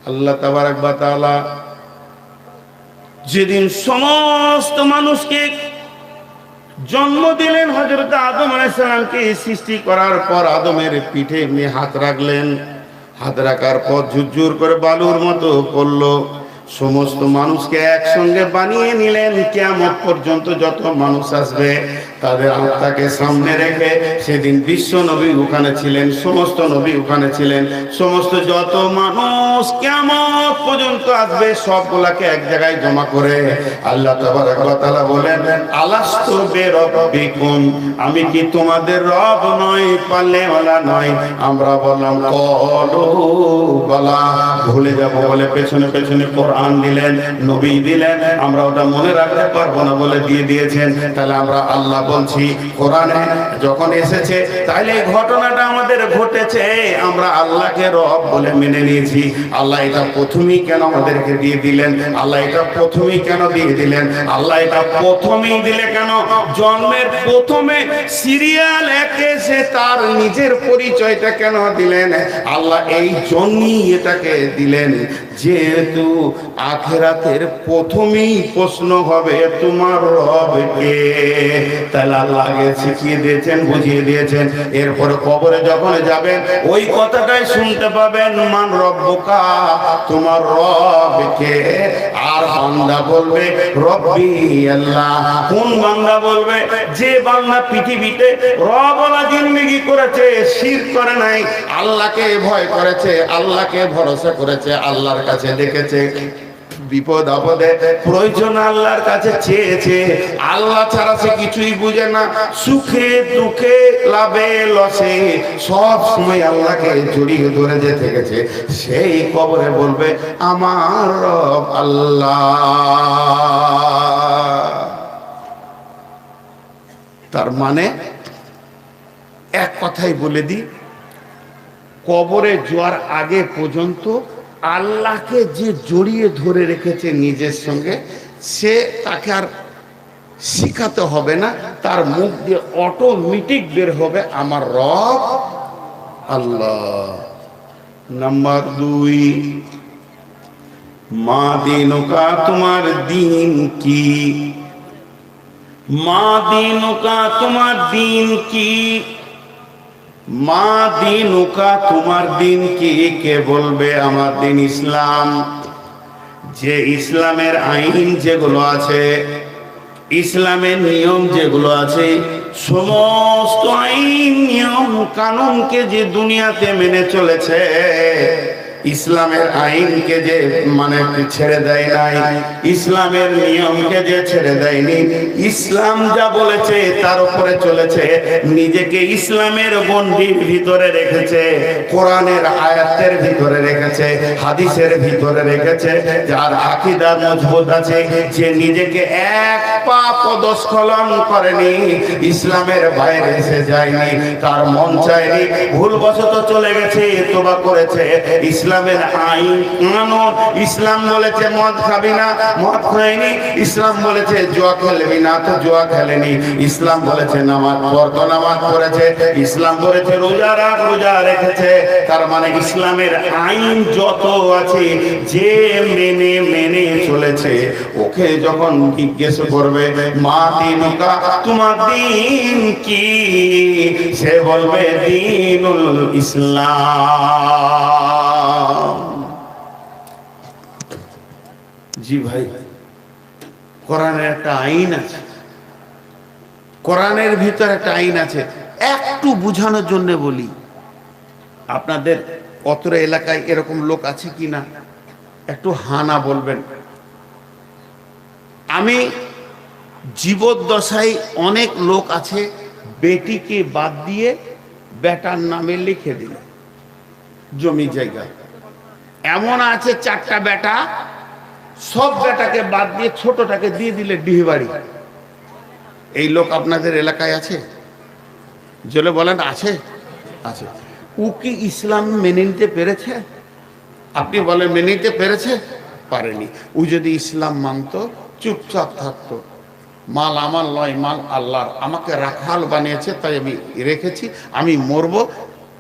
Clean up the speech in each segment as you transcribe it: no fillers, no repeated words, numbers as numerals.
আল্লাহ তাবারক ওয়া তাআলা যেদিন সমস্ত মানুষকে জন্ম দিলেন, হযরত আদম আলাইহিস সালামকে সৃষ্টি করার পর আদমের পিঠে এমনি হাত রাখলেন। হাত রাখার পর ঝুরঝুর করে বালুর মতো পড়লো। সমস্ত মানুষকে একসঙ্গে বানিয়ে নিলেন। কিয়ামত পর্যন্ত যত মানুষ আসবে তাদের আত্মাকে সামনে রেখে, সেদিন বিশ্ব নবী ওখানে ছিলেন, সমস্ত নবী ওখানে ছিলেন, সমস্ত যত মানুষ কিয়ামত পর্যন্ত আসবে সবগুলাকে এক জায়গায় জমা করে আল্লাহ তাবারক ওয়া তাআলা বলেন, আলাস্তু বিরাব্বিকুম, আমি কি তোমাদের রব নই, পাল্লেওয়ালা নয়? আমরা বললাম ক্বালু বালা। ভুলে যাব বলে পেছনে পেছনে কোরআন দিলেন, নবী দিলেন, আমরা ওটা মনে রাখতে পারবো না বলে দিয়ে দিয়েছেন। তাহলে আমরা আল্লাহ বলছি কোরআনে যখন এসেছে, তাহলে এই ঘটনাটা আমাদের ঘটেছে, আমরা আল্লাহকে রব বলে মেনে নিয়েছি। আল্লাহ এটা প্রথমেই কেন আমাদেরকে দিয়ে দিলেন? আল্লাহ এটা প্রথমেই কেন দিয়ে দিলেন? আল্লাহ এটা প্রথমেই দিলে কেন? জন্মের প্রথমে সিরিয়াল একে সে তার নিজের পরিচয়টা কেন দিলেন? আল্লাহ এই জন্যই এটাকে দিলেন, যেহেতু আখিরাতের প্রথমেই প্রশ্ন হবে তোমার রব কে। তাহলে আল্লাহ আগে শিখিয়ে দিয়েছেন, বুঝিয়ে দিয়েছেন। এরপরে কবরে যখন যাবেন ওই কথাটাই শুনতে পাবেন, মান রব্বুকা, তোমার রব কে। আর বান্দা বলবে রব্বি আল্লাহ। কোন বান্দা বলবে? যে বান্দা পৃথিবীতে রবওয়ালা জিন্দেগি করেছে, শিরক করে নাই, আল্লাহকে ভয় করেছে, আল্লাহকে ভরসা করেছে, আল্লাহর কাছে দেখেছে বিপদ আপদে প্রয়োজন আল্লাহর কাছে চেয়েছে, আল্লাহ ছাড়া সে কিছুই বুঝে না, সুখে দুঃখে লাভে লসে সব সময় আল্লাহকে জড়িয়ে ধরে যে থেকেছে, সেই কবরে বলবে আমার রব আল্লাহ। তার মানে এক কথাই বলে দিই, কবরে যাওয়ার আগে পর্যন্ত আল্লাহকে যে জড়িয়ে ধরে রেখেছে নিজের সঙ্গে, সে তাকে আর শিখাতে হবে না, তার মুখ দিয়ে অটোমেটিক বের হবে আমার রব আল্লাহ। নাম্বার 2, মা দিনুকা, তোমার দিন কি? মা দিনুকা, তোমার দিন কি? মা দিনুকা, তোমার দিন কি? কে বলবে আমার দিন ইসলাম। যে ইসলামের আইন যেগুলো আছে, ইসলামের নিয়ম যেগুলো আছে, সমস্ত আইন নিয়ম কানুনকে যে দুনিয়াতে মেনে চলেছে, ইসলামের আইনকে যে মানে ছেড়ে দেয় নাই, ইসলামের নিয়মকে যে ছেড়ে দেয়নি, ইসলাম যা বলেছে তার উপরে চলেছে, নিজেকে ইসলামের গণ্ডির ভিতরে রেখেছে, কোরআনের আয়াতের ভিতরে রেখেছে, হাদিসের ভিতরে রেখেছে, যার আকীদা মজবুত আছে, যে নিজেকে এক পা পদস্খলন করেনি, ইসলামের বাইরে এসে যায়নি, তার মন চায়নি, ভুলবশত চলে গেছে, তওবা করেছে, ইসলামের আইন কানুন, ইসলাম বলেছে মদ খাবি না, মদ খায়নি, ইসলাম বলেছে জুয়া খেলবি না, তো জুয়া খেলেনি, ইসলাম বলেছে নামাজ পড়, তো নামাজ পড়েছে, ইসলাম বলেছে রোজা রাখ, রোজা রেখেছে। তার মানে ইসলামের আইন যত আছে যে মেনে মেনে চলেছে, ওকে যখন জিজ্ঞেস করবে মা দিনুকা, তোমার দিন কি, সে বলবে দীনুল ইসলাম। জি ভাই, কোরআনের একটা আইন আছে, কোরআনের ভিতরে একটা আইন আছে। একটু বুঝানোর জন্য বলি, আপনাদের অত্র এলাকায় এরকম লোক আছে কিনা একটু হানা বলবেন। আমি জীবদ্দশায় অনেক লোক আছে বেটিকে বাদ দিয়ে বেটার নামে লিখে দিল জমি জায়গা। এমন আছে 4টা বেটা, সব বেটাকে বাদ দিয়ে ছোটটাকে দিয়ে দিলে ডিহিবাড়ি। এই লোক আপনাদের এলাকায় আছে? জলে বলেন আছে? আছে। ও কি ইসলাম মেনে নিতে পেরেছে? আপনি বলেন মেনে নিতে পেরেছে? পারেনি। ও যদি ইসলাম মানতো, চুপচাপ থাকতো, মাল আমার নয়, মাল আল্লাহর, আমাকে রাখাল বানিয়েছে তাই আমি রেখেছি, আমি মরবো,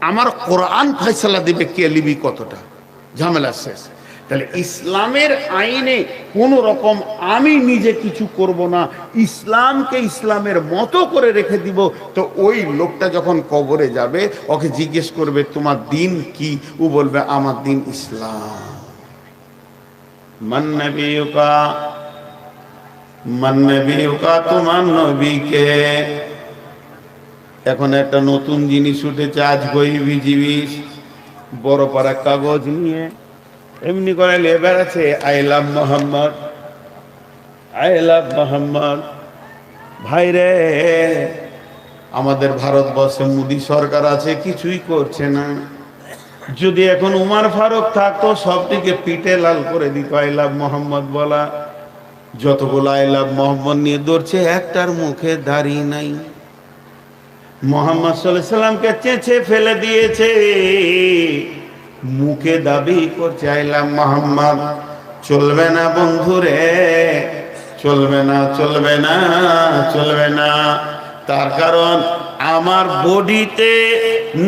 আমার কোরআন ফয়সালা দিবে কে লিবি কতটা, ঝামেলা শেষ। তাহলে ইসলামের আইনে কোন রকম আমি নিজে কিছু করব না, ইসলামকে ইসলামের মতো করে রেখে দিব। তো ওই লোকটা যখন কবরে যাবে, ওকে জিজ্ঞেস করবে তোমার দিন কি? ও বলবে আমার দিন ইসলাম। মান নবিয়ুকা, মান নবিয়ুকা, তোমার নবীকে। এখন একটা নতুন জিনিস উঠেছে, আজ বই বিজিবি বড় পারা কাগজ নিয়ে এমনি করে লেবার আছে, I love Mohammad, I love Mohammad. ভাইরে, আমাদের ভারতবর্ষে মোদী সরকার আছে, কিছুই করছে না। যদি এখন উমার ফারুক থাকতো, সবটিকে পিঠে লাল করে দিত আই লাভ মোহাম্মদ বলা। যতগুলো আই লাভ মোহাম্মদ নিয়ে দৌড়ছে, একটার মুখে দাড়ি নাই। মোহাম্মদ সাল্লাল্লাহু আলাইহি সাল্লামকে চেঁচে ফেলে দিয়েছে, মুখে দাবি করছে আই লাভ মোহাম্মদ। চলবে না বন্ধুরে, চলবে না, চলবে না, চলবে না। তার কারণ আমার বডিতে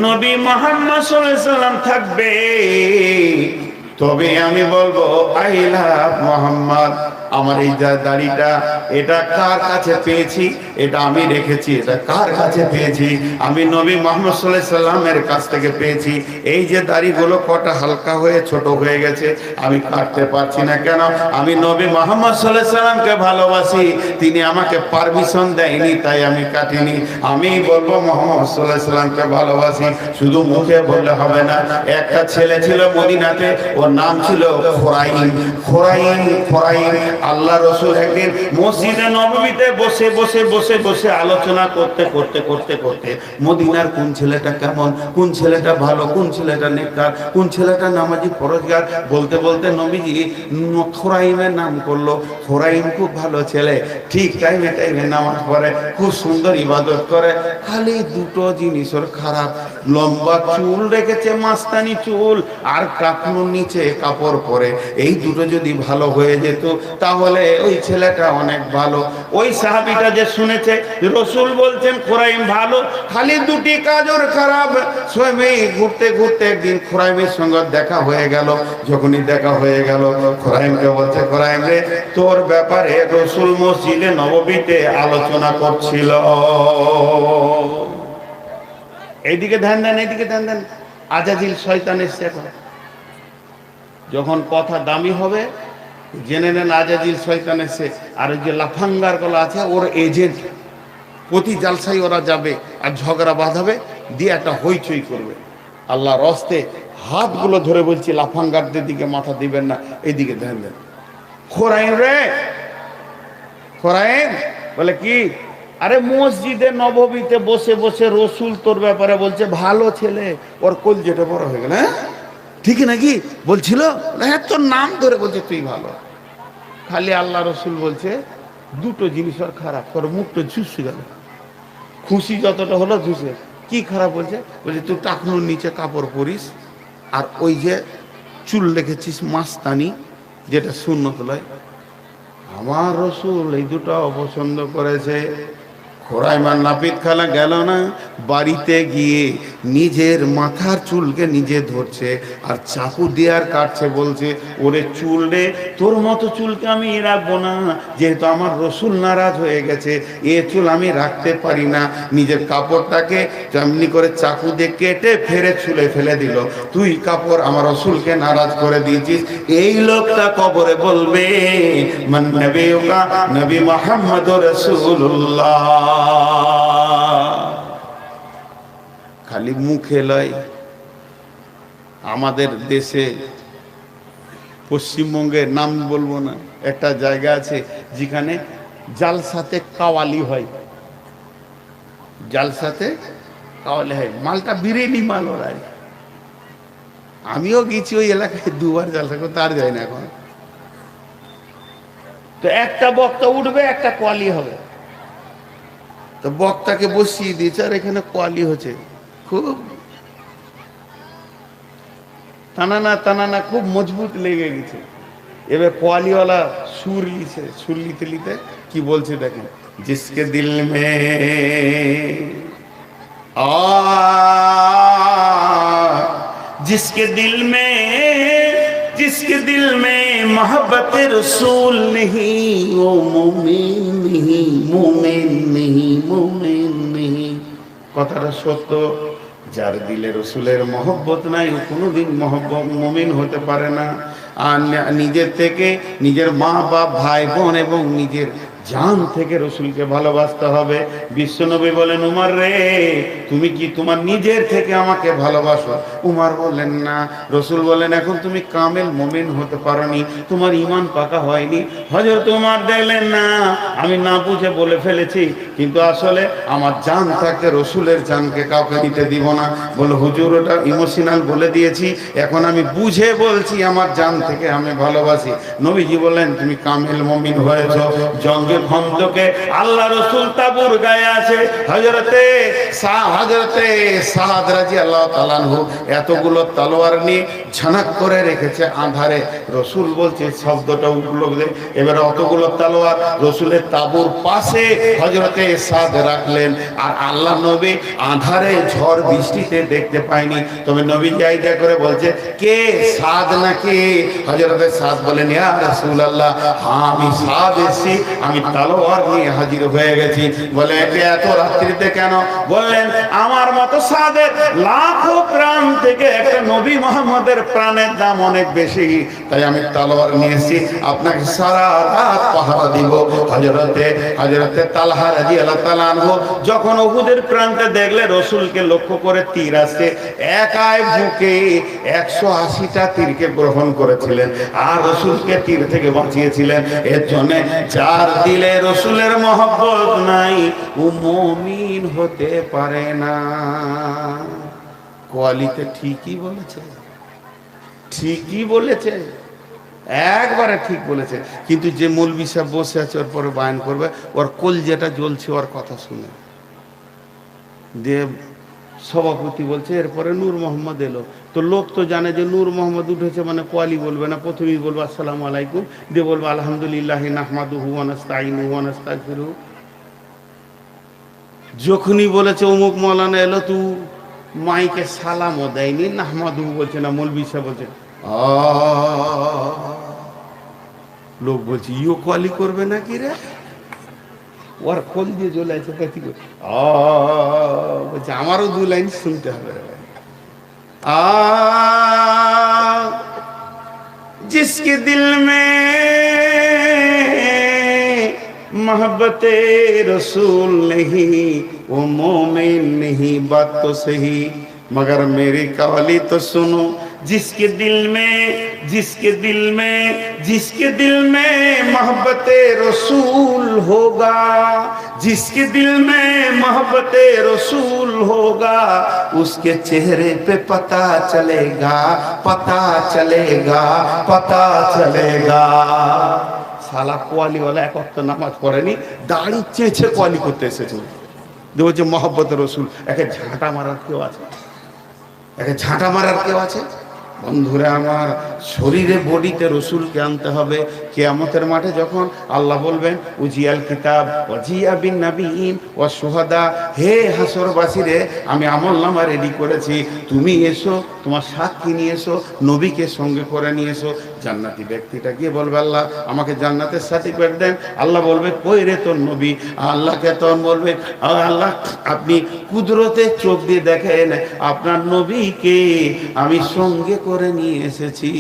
নবী মুহাম্মদ সাল্লাল্লাহু আলাইহি সাল্লাম থাকবে, তবে আমি বলবো আই লাভ মোহাম্মদ। আমার এই যা দাড়িটা, এটা কার কাছে পেয়েছি? এটা আমি রেখেছি। এটা কার কাছে পেয়েছি? আমি নবী মুহাম্মদ সাল্লাল্লাহু আলাইহি সাল্লামের কাছ থেকে পেয়েছি। এই যে দাড়িগুলো কটা হালকা হয়ে ছোট হয়ে গেছে, আমি কাটতে পারছি না কেন? আমি নবী মুহাম্মদ সাল্লাল্লাহু আলাইহি সাল্লামকে ভালোবাসি, তিনি আমাকে পারমিশন দেয়নি, তাই আমি কাটিনি। আমি বলবো মুহাম্মদ সাল্লাল্লাহু আলাইহি সাল্লামকে ভালোবাসি, শুধু মুখে বললে হবে না। একটা ছেলে ছিল মদিনাতে, ওর নাম ছিল খুরাইম। খুরাইম, খুরাইম। আল্লাহ রাসূল একদিন মসজিদে নববীতে বসে বসে বসে বসে আলোচনা করতে করতে করতে করতে মদিনার কোন ছেলেটা কেমন, কোন ছেলেটা ভালো, কোন ছেলেটা নেককার, কোন ছেলেটা নামাজি পরহেজগার, বলতে বলতে নবীজি খুরাইমের নাম করলো। খুরাইম খুব ভালো ছেলে, ঠিক টাইমে টাইমে নামাজ পড়ে, খুব সুন্দর ইবাদত করে। খালি দুটো জিনিস ওর খারাপ, লম্বা চুল রেখেছে, মাস্তানি চুল, আর কাপড় নিচে কাপড় পরে। এই দুটো যদি ভালো হয়ে যেত, তাহলে ওই ছেলেটা অনেক ভালো। ওই সাহাবীটা যে শুনেছে রাসূল বলছেন খুরাইম ভালো, খালি দুটি কাজ ওর খারাপ। সবাই ঘুরতে ঘুরতে একদিন খুরাইমের সঙ্গে দেখা হয়ে গেল। যখনই দেখা হয়ে গেল, খুরাইমকে বলছে, খুরাইম রে, তোর ব্যাপারে রাসূল মসজিদে নববীতে আলোচনা করছিল। এইদিকে ধ্যান দেন, এইদিকে ধ্যান দেন। আজাজিল শয়তান এসছে এখন। যখন কথা দামি হবে, জেনে নেন আজাজিল শয়তান এসে। আর ওই যে লাফাঙ্গার গুলো আছে, ওর এজেন্ট, প্রতি জালসাই ওরা যাবে আর ঝগড়া বাঁধাবে, দিয়ে একটা হইচই করবে। আল্লাহ রস্তে হাতগুলো ধরে বলছি, লাফাঙ্গারদের দিকে মাথা দিবেন না, এইদিকে ধ্যান দেন। খোরাইন রে, খোরাইন বলে কি? আরে মসজিদে নববীতে বসে বসে রাসূল তোর ব্যাপারে বলছে ভালো ছেলে। ওর কলজেটা বড় হয়ে গেল। হ্যাঁ ঠিক নাকি বলছিল? হ্যাঁ, তোর নাম ধরে বলছে তুই ভালো। খালি আল্লাহ রাসূল বলছে দুটো জিনিস ওর খারাপ। তোর মুখটা ঝুসে গেল, খুশি যতটা হলো ঝুসে। কি খারাপ বলছে? বলছে তুই টাকনুর নিচে কাপড় পরিস, আর ওই যে চুল রেখেছিস মাস্তানি, যেটা সুন্নত লয়। আমার রাসূল এই দুটো অপছন্দ করেছে। খোরাইমার নাপিত খালা গেল না, বাড়িতে গিয়ে নিজের মাথার চুলকে নিজে ধরছে আর চাকু দিয়ে আর কাটছে। বলছে, ওরে চুল রে, তোর মতো চুলকে আমি রাখবো না, যেহেতু আমার রাসূল নারাজ হয়ে গেছে, এ চুল আমি রাখতে পারি না। নিজের কাপড়টাকে তেমনি করে চাকু দিয়ে কেটে ফেরে চুলে ফেলে দিল। তুই কাপড় আমার রাসূলকে নারাজ করে দিয়েছিস। এই লোকটা কবরে বলবে, মান নবিয়ুকা, নবী মুহাম্মদুর রাসূলুল্লাহ। খালি মুখে লয়। আমাদের দেশে পশ্চিমবঙ্গের নাম বলবো না, একটা জায়গা আছে যেখানে জালসাতে কাওয়ালি হয়। জালসাতে কাওয়ালি হয়, মালটা বিরিয়ানি মাল ওরাই। আমিও গেছি ওই এলাকায় দুবার জালসা করতে, আর যাই না এখন। তো একটা বক্তা উঠবে, একটা কোয়ালি হবে। তো বক্তাকে বসিয়ে দিয়েছে, আর এখানে কোয়ালি হচ্ছে। খুব টানানা টানানা খুব মজবুত লেগে গেছে। এবার কোয়ালিওয়ালা সুর লিছে, সুর লিতে লিতে কি বলছে দেখেন। जिसके दिल में जिसके दिल में जिसके दिल में मोहब्बत रसूल नहीं वो मुमिन नहीं, मुमिन नहीं, मुमिन नहीं। কথাটা সত্য। যার দিলে রসুলের মহব্বত নাই ও কোনোদিন মুমিন হতে পারে না। আর নিজের থেকে, নিজের মা বাপ, ভাই বোন এবং নিজের জান থেকে রসুলকে ভালোবাসতে হবে। বিশ্বনবী বলেন, উমর রে, তুমি কি তোমার নিজের থেকে আমাকে ভালোবাসো? উমর বললেন না। রসুল বলেন, এখন তুমি কামেল মুমিন হতে পারোনি, তোমার ঈমান পাকা হয়নি। হযরত উমর দেখলেন, না আমি না বুঝে বলে ফেলেছি, কিন্তু আসলে আমার জান থাকতে রসুলের জানকে কাউকে দিতে দিব না। বলে, হুজুর ওটা ইমোশনাল বলে দিয়েছি, এখন আমি বুঝে বলছি আমার জান থেকে আমি ভালোবাসি। নবীজি বললেন, তুমি কামেল মুমিন হয়েছো। জঙ্গে খন্দকে আল্লাহ রসুল তাবুর গায়ে আছে। হযরতে সাদ রাদিয়াল্লাহু তাআলা আনহু এতগুলো তলোয়ার নিয়ে ঝানাক করে রেখেছে আঁধারে। রসুল বলছে, শব্দটা উঠলো, এবারে অতগুলো তলোয়ার রসুলের তাবুর পাশে হযরতে সাদ রাখলেন। আর আল্লাহ নবী আঁধারে ঝড় বৃষ্টিতে দেখতে পায়নি। তবে নবী জায়গা করে বলছে, কে সাদ নাকি? হযরতে সাদ বলেন, ইয়া রাসূলুল্লাহ, হ্যাঁ আমি সাদ এসেছি, আমি তলোয়ার নিয়ে হাজির হয়ে গেছি। বলে, এত রাত্রিতে কেন? বললেন, আমার মতো সাদের লাখো প্রাণ থেকে একটা নবী মুহাম্মদের প্রাণের দাম অনেক বেশি, তাই আমি তলোয়ার নিয়ে এসেছি, আপনাকে সারা রাত পাহারা দিব। হযরতে তালহা রাদিয়াল্লাহু তাআলা আনহু যখন উহুদের প্রান্তে দেখলে রসুলকে লক্ষ্য করে তীর আসছে, একাই বুকে 180টা তীরকে গ্রহণ করেছিলেন আর রসুলকে তীর থেকে বাঁচিয়েছিলেন। এর জন্য যার দিলে রসুলের মহব্বত নাই ও মুমিন হতে পারে না। কোয়ালিতে ঠিকই বলেছে, ঠিকই বলেছে, একবারে ঠিক বলেছে। কিন্তু যে মৌলভী সাহেব বসে আছে ওর পরে বায়ান করবে, ওর কলজেটা জ্বলছে ওর কথা শুনে। দেব সভাপতি বলছে, এরপরে নূর মোহাম্মদ এলো। তো লোক তো জানে যে নূর মোহাম্মদ উঠেছে মানে কোয়ালি বলবে না, প্রথমেই বলবো আসসালামু আলাইকুম, দিয়ে বলবো আলহামদুলিল্লাহ নাহমাদুহু ওয়া নাস্তাইনুহু ওয়া নাস্তাগফিরুহু। যখনই বলেছে অমুক মৌলানা এলো, তু মাইকে সালামও দেয়নি, নাহমাদুহু বলছে না, মৌলভী সাহেব বলছে লোক বলছে ইও কোয়ালি করবে নাকি রে? ওর খোল দিয়ে জ্বলে আছে, বলছে আমারও 2 লাইন শুনতে হবে রে ভাই। जिसके दिल में मोहब्बत रसूल नहीं वो मोमिन नहीं। बात तो सही, मगर मेरी कवाली तो सुनो। जिसके दिल में मोहब्बत रसूल होगा, जिसके दिल में मोहब्बत रसूल होगा, उसके चेहरे पे पता चलेगा, पता चलेगा, पता चलेगा। साला কোয়ালি वाला এক ওয়াক্ত নামাজ পড়েনি, দাড়ি চেঁচে কোয়ালি করতে এসেছে। দেখো যে মোহব্বত রসুল, একে ঝাঁটা মারার কেউ আছে? একে ঝাঁটা মারার কেউ আছে? বন্ধুরা আমার, শরীরে বডিতে রসুলকে আনতে হবে। কিয়ামতের মাঠে যখন আল্লাহ বলবেন উজিয়াল কিতাব ওয়াজিয়া বিন নাবিয়িন ওয়া শুহাদা, হে হাসরবাসীরে আমি আমলনামা রেডি করেছি, তুমি এসো, তোমার সাক্ষী নিয়ে এসো, নবীকে সঙ্গে করে নিয়ে এসো। জান্নাতি ব্যক্তিটা গিয়ে বলবে, আল্লাহ আমাকে জান্নাতের সার্টিফিকেট দেন। আল্লাহ বলবে, কই রে তোর নবী? আল্লাহকে তখন বলবে, আল্লাহ আপনি কুদরতের চোখ দিয়ে দেখেন, আপনার নবীকে আমি সঙ্গে করে নিয়ে এসেছি।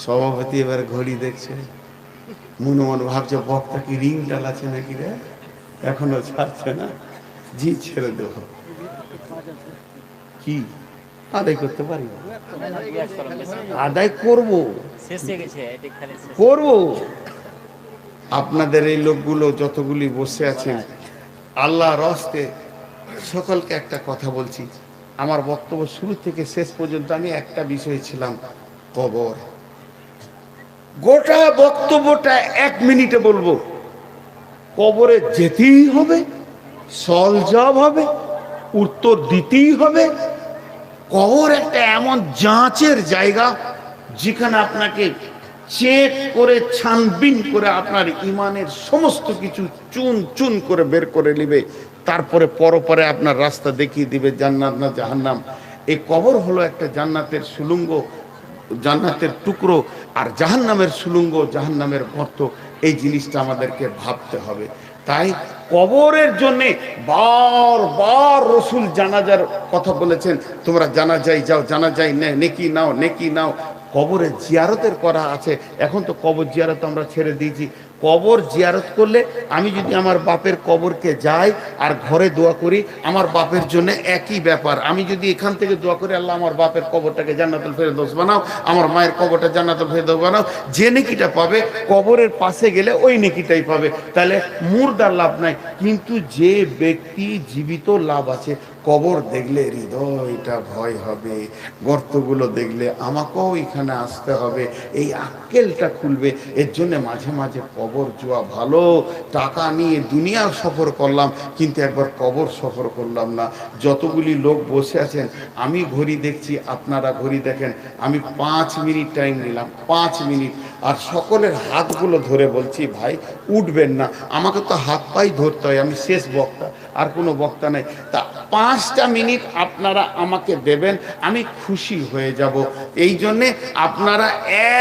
সভাপতি এবার ঘড়ি দেখছে, মনে মনে ভাবছে বক্তা কি রিং টালাছে নাকি রে, এখনো ছাড়ছে না। জি ছেড়ে দেব, কি আদায় করতে পারি? আদায় করবো। আপনাদের এই লোকগুলো যতগুলি বসে আছেন, আল্লাহর হস্তে সকলকে একটা কথা বলছি। আমার বক্তব্য শুরু থেকে শেষ পর্যন্ত আমি একটা বিষয় ছিলাম, কবর। গোটা বক্তব্যটা 1 মিনিটে বলবো। কবরে যেতেই হবে, সলজব হবে, উত্তর দিতেই হবে। কবর একটা এমন যাঁচের জায়গা যেখানে আপনাকে চেক করে ছানবিন করে আপনার ইমানের সমস্ত কিছু চুন চুন করে বের করে নেবে, তারপরে পরপরে আপনার রাস্তা দেখিয়ে দিবে জান্নাত না জাহান্নাম। এই কবর হলো একটা জান্নাতের সুলঙ্গ, জান্নাতের টুকরো, আর জাহান্নামের সুলঙ্গ, জাহান্নামের গর্ত। এই জিনিসটা আমাদেরকে ভাবতে হবে। তাই কবরের জন্যে বারবার রসুল জানাজার কথা বলেছেন, তোমরা জানাজায় যাও, জানাজায় নেকি নাও, নেকি নাও। কবরে জিয়ারতের করা আছে। এখন তো কবর জিয়ারত আমরা ছেড়ে দিয়েছি। কবর জিয়ারত করলে আমি যদি আমার বাপের কবরকে যাই আর ঘরে দোয়া করি, আমার বাপের জন্য একই ব্যাপার। আমি যদি এখান থেকে দোয়া করি, আল্লাহ আমার বাপের কবরটাকে জান্নাতুল ফেরদৌস বানাও, আমার মায়ের কবরটা জান্নাতুল ফেরদৌস বানাও, যে নেকিটা পাবে কবরের পাশে গেলে ওই নেকিটাই পাবে। তাহলে মুর্দার লাভ নাই, কিন্তু যে ব্যক্তি জীবিত লাভ আছে। কবর দেখলে হৃদয়টা ভয় হবে, গর্তগুলো দেখলে আমাকেও এখানে আসতে হবে, এই আক্কেলটা খুলবে। এর জন্য মাঝে মাঝে কবর যাওয়া ভালো। টাকা নিয়ে দুনিয়া সফর করলাম, কিন্তু একবার কবর সফর করলাম না। যতগুলি লোক বসে আছেন, আমি ঘড়ি দেখছি, আপনারা ঘড়ি দেখেন, আমি 5 মিনিট টাইম নিলাম, 5 মিনিট। আর সকলের হাতগুলো ধরে বলছি, ভাই উঠবেন না। আমাকে তো হাত পাই ধরতে হয়, আমি শেষ বক্তা, আর কোনো বক্তা নাই। তা 5টা মিনিট আপনারা আমাকে দেবেন, আমি খুশি হয়ে যাব। এই জন্যে আপনারা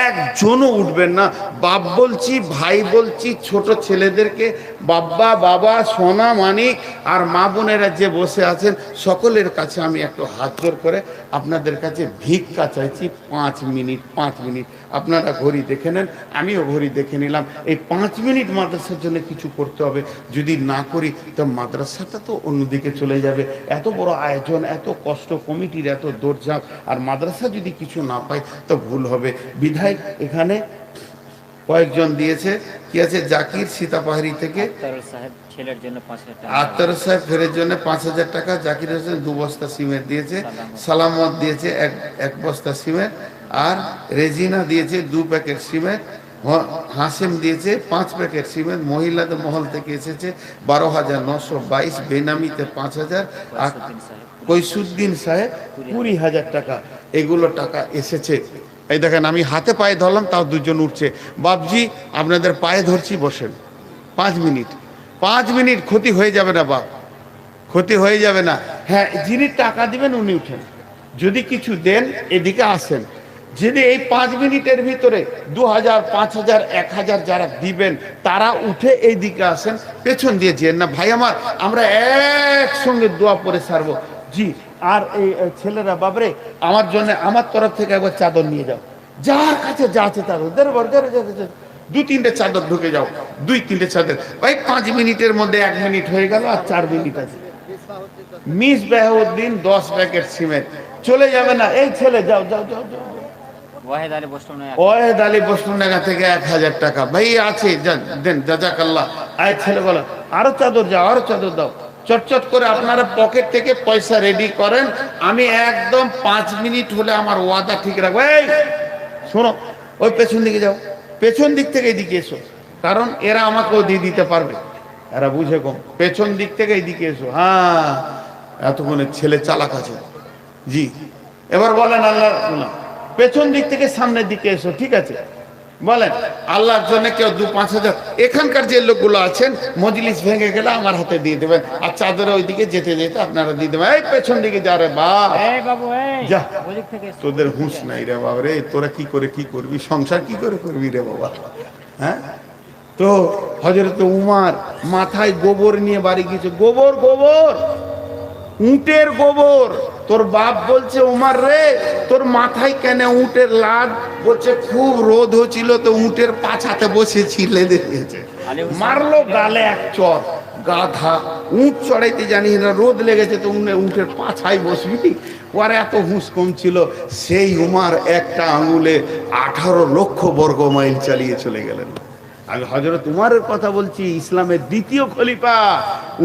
একজনও উঠবেন না। বাপ বলছি, ভাই বলছি, ছোট ছেলেদেরকে, বাবা, বাবা, সোনা, মানিক, আর মা বোনেরা যে বসে আছেন, সকলের কাছে আমি একটু হাত জোর করে আপনাদের কাছে ভিক্ষা চাইছি। 5 মিনিট, 5 মিনিট। আপনারা ঘড়ি দেখে নেন, আমিও ঘড়ি দেখে নিলাম। এই 5 মিনিট মাদ্রাসার জন্য কিছু করতে হবে। যদি না করি তো মাদ্রাসাটা তো অন্যদিকে চলে যাবে। এত বড় আয়োজন, এত কষ্ট, কমিটির এত দৌড়ঝাঁপ, আর মাদ্রাসা যদি কিছু না পায় তো ভুল হবে। বিধায় এখানে কয়েকজন দিয়েছে, কি আছে, জাকির সীতাপাহাড়ি থেকে, ছেলের জন্য 5,000 টাকা, আক্তার সাহেব ফেরের জন্য 5,000 টাকা, জাকির হোসেন 2 বস্তা সিমেন্ট দিয়েছে, সালামত দিয়েছে এক বস্তা সিমেন্ট, আর রেজিনা দিয়েছে 2 প্যাকেট সিমেন্ট, হাসিম দিয়েছে 5 প্যাকেট সিমেন্ট, মহিলাদের মহল থেকে এসেছে 12,922, বেনামিতে 5,000, আর কৈসুদ্দিন সাহেব 20,000 টাকা। এগুলো টাকা এসেছে। এই দেখেন, আমি হাতে পায়ে ধরলাম, তাও 2 জন উঠছে। বাপজি আপনাদের পায়ে ধরছি, বসেন। 5 মিনিট, 5 মিনিট, ক্ষতি হয়ে যাবে না বাপ, ক্ষতি হয়ে যাবে না। হ্যাঁ, যিনি টাকা দিবেন উনি উঠেন, যদি কিছু দেন এদিকে আসেন। যদি এই 5 মিনিটের ভিতরে 2,000, 5,000, 1,000 যারা দিবেন তারা উঠে এই দিকে আসেন, পেছন দিয়ে যেন না। ভাই আমার, আমরা একসঙ্গে দোয়া পরে সারবো। জি, আর এই ছেলেরা, বাবরে আমার জন্য, আমার তরফ থেকে একবার চাদর নিয়ে যাও, যার কাছে যা আছে তার 2-3টে চাদর ঢুকে যাও, 2-3টে চাদর। ভাই 5 মিনিটের মধ্যে 1 মিনিট হয়ে গেল, আর 4 মিনিট আছে। মিস বাহাউদ্দিন 10 প্যাকেট সিমেন্ট, চলে যাবে না। এই ছেলে, যাও যাও যাও যাও। ওয়াহেদ আলী বসুনগা থেকে 1,000 টাকা। ভাই আছে, দেন, জাজাকাল্লাহ। আয় ছেলে বলো, আরো চাদর যাও, আরো চাদর দাও। চটচট করে আপনারা পকেট থেকে পয়সা রেডি করেন। আমি একদম 5 মিনিট হলে আমার ওয়াদা ঠিক রাখবো। এই শোনো, ওই পেছন দিকে যাও, পেছন দিক থেকে এদিকে এসো, কারণ এরা আমাকেও দিয়ে দিতে পারবে, এরা বুঝে কম। পেছন দিক থেকে এদিকে এসো। হ্যাঁ, এতক্ষণে ছেলে চালাক আছে। জি, এবার বলেন আল্লাহ, পেছন দিক থেকে সামনের দিকে এসো, ঠিক আছে? বলেন আল্লাহর জন্য কেউ 2-5,000, এখানকার যে লোকগুলো আছেন, মজলিস ভেঙে গেলে আমার হাতে দিয়ে দেবেন, আর চাদরে ওইদিকে যেতে যেতে আপনারা দিয়ে দেবেন। এই পেছন দিকে যা রে বাপ, যা, তোদের হুঁশ নাই রে বাবা রে। তোরা কি করে কি করবি, সংসার কি করে করবি রে বাবা? হ্যাঁ, তো হযরত উমর মাথায় গোবর নিয়ে বাড়ি গিয়েছে। গোবর, গোবর, উটের গোবর। তোর বাপ বলছে, উমর রে তোর মাথায় কেন উটের লাদ? বলছে খুব রোদ হচ্ছিল তো উটের পাছাতে বসেছিলে, দেখেছে। মারলো গালে এক চর। গাধা, উট চড়াইতে জানি না, রোদ লেগেছে তো উটের পাছায় বসবি? ওর এত হুঁশ কম ছিল। সেই উমর একটা আঙুলে 18 লক্ষ বর্গ মাইল চালিয়ে চলে গেলেন। আমি হযরত উমরের কথা বলছি, ইসলামের দ্বিতীয় খলিফা।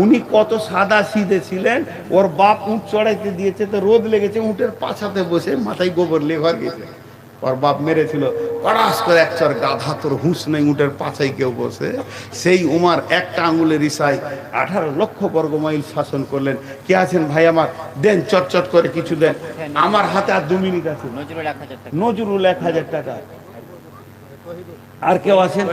উনি কত সাদা সিধে ছিলেন। ওর বাপ উট চড়াইতে দিয়েছে তো রোদ লেগেছে, উটের পাছাতে বসে মাথায় গোবর লে ঘর গেছে। ওর বাপ মেরেছিল কড়াস করে এক চর। গাধা, তোর হুঁশ নেই, উটের পাছায় কেউ বসে? সেই উমর একটা আঙুলের ইশারায় 18 লক্ষ বর্গ মাইল শাসন করলেন। কে আছেন ভাই আমার? দেন, চটচট করে কিছু দেন। আমার হাতে আর 2 মিনিট আছে। নজরুল 1,000 টাকা। আর কেউ আছেন?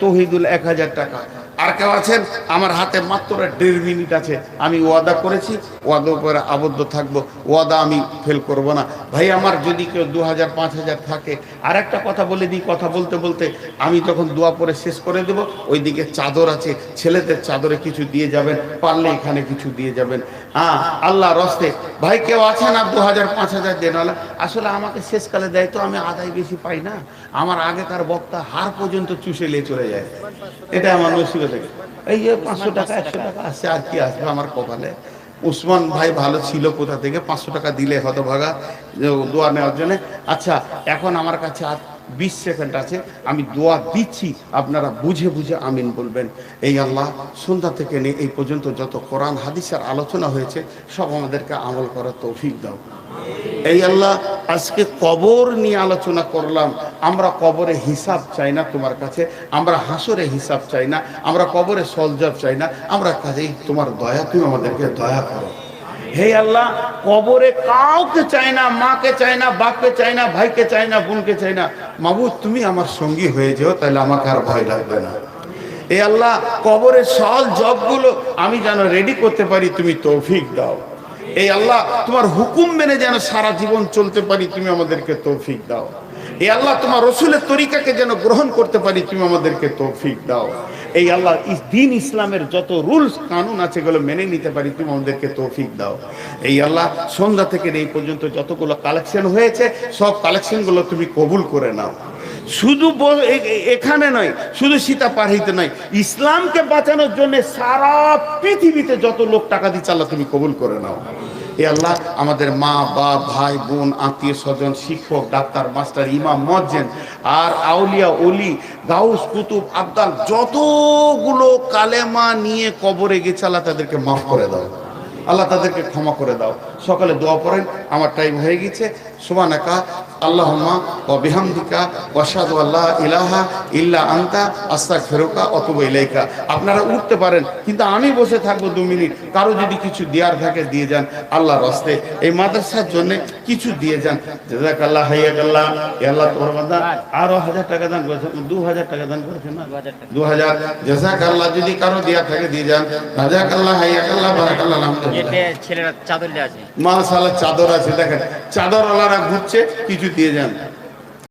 তৌহিদুল 1,000 টাকা। আর কেউ আছেন? আমার হাতে মাত্র 1.5 মিনিট আছে, আমি ওয়াদা করেছি, ওয়াদা উপরে আবদ্ধ থাকবো, ওয়াদা আমি ফেল করব না। ভাই আমার যদি কেউ 2000 5000 থাকে, আর একটা কথা বলে দিই, কথা বলতে বলতে আমি যখন দোয়া পরে শেষ করে দেব, ওইদিকে চাদর আছে, ছেলেদের চাদরে কিছু দিয়ে যাবেন, পারলে এখানে কিছু দিয়ে যাবেন। হ্যাঁ, আল্লাহ রস্তে ভাই কেউ আছে না 2000 5000 দেনওয়ালা? আসলে আমাকে শেষকালে দেয় তো, আমি আদায় বেশি পাই না। আমার আগেকার বক্তা হার পর্যন্ত চুষে নিয়ে চলে যায়, এটা আমার নসিবে থেকে। এই যে 500 টাকা 100 টাকা আসছে, আর কি আসবে আমার কপালে। উসমান ভাই ভালো ছিল, কোথা থেকে 500 টাকা দিলে হতভাগা দোয়া নেওয়ার জন্য। আচ্ছা, এখন আমার কাছে আর 20 সেকেন্ড আছে, আমি দোয়া দিচ্ছি, আপনারা বুঝে বুঝে আমিন বলবেন। এই আল্লাহ, সন্ধ্যা থেকে নিয়ে এই পর্যন্ত যত কোরআন হাদিসের আলোচনা হয়েছে সব আমাদেরকে আমল করার তৌফিক দাও। এই আল্লাহ, আজকে কবর নিয়ে আলোচনা করলাম, আমরা কবরে হিসাব চাই না তোমার কাছে, আমরা হাসরে হিসাব চাই না, আমরা কবরে সলজব চাই না, আমরা কাজেই তোমার দয়া, তুমি আমাদেরকে দয়া করো। হে আল্লাহ, কবরে কাউকে চাই না, মাকে চাই না, বাপকে চাই না, ভাইকে চাই না, বোনকে চাই না, মাবুদ তুমি আমার সঙ্গী হয়ে যেও, তাহলে আমাকে আর ভয় লাগবে না। এ আল্লাহ, কবরের সল জবগুলো আমি যেন রেডি করতে পারি, তুমি তৌফিক দাও। এই আল্লাহ, তোমার হুকুম মেনে যেন সারা জীবন চলতে পারি, তুমি আমাদেরকে তৌফিক দাও। এই আল্লাহ, তোমার রসুলের তরিকাকে যেন গ্রহণ করতে পারি, তুমি আমাদেরকে তৌফিক দাও। এই আল্লাহ, দিন ইসলামের যত রুলস কানুন আছে এগুলো মেনে নিতে পারি, তুমি আমাদেরকে তৌফিক দাও। এই আল্লাহ, সন্ধ্যা থেকে এই পর্যন্ত যতগুলো কালেকশন হয়েছে সব কালেকশনগুলো তুমি কবুল করে নাও। শুধু এখানে নয়, শুধু সীতা পারহিতে নয়, ইসলামকে বাঁচানোর জন্য সারা পৃথিবীতে যত লোক টাকা দিচ্ছে আল্লাহ তুমি কবুল করে নাও। এ আল্লাহ, আমাদের মা বাপ ভাই বোন আত্মীয় স্বজন শিক্ষক ডাক্তার মাস্টার ইমাম মুয়াজ্জিন আর আউলিয়া ওলি গাউস কুতুব আবদাল যতগুলো কালেমা নিয়ে কবরে গেছে আল্লাহ তাদেরকে মাফ করে দাও, আল্লাহ তাদেরকে ক্ষমা করে দাও। সকালে দোয়া পড়েন, আমার টাইম হয়ে গেছে। সুবহানাকা আল্লাহুম্মা ওয়া বিহামদিকা ওয়া আশহাদু আল্লা ইলাহা ইল্লা আনতা আস্তাগফিরুকা ওয়া আতুবু ইলাইকা। আপনারা উঠতে পারেন, কিন্তু আমি বসে থাকবো 2 মিনিট। কারো যদি কিছু দেওয়ার থাকে দিয়ে যান, আল্লাহর রাস্তে এই মাদ্রাসার জন্য কিছু দিয়ে যান। জাযাকাল্লাহ হাইয়াকাল্লাহ। এ আল্লাহ, তোমার বান্দা আরো 1000 টাকা দান করেছেন, 2000 টাকা দান করেছেন না, 2000। জাযাকাল্লাহ, যদি কারো দেওয়ার থাকে দিয়ে যান। জাযাকাল্লাহ হাইয়াকাল্লাহ বারাকাল্লাহ আলহামদুলিল্লাহ। ছেলেরা চাদর আছে, মাশাআল্লাহ চাদর আছে, দেখেন চাদরওয়ালারা ঘুরছে, কিছু দিয়ে যান।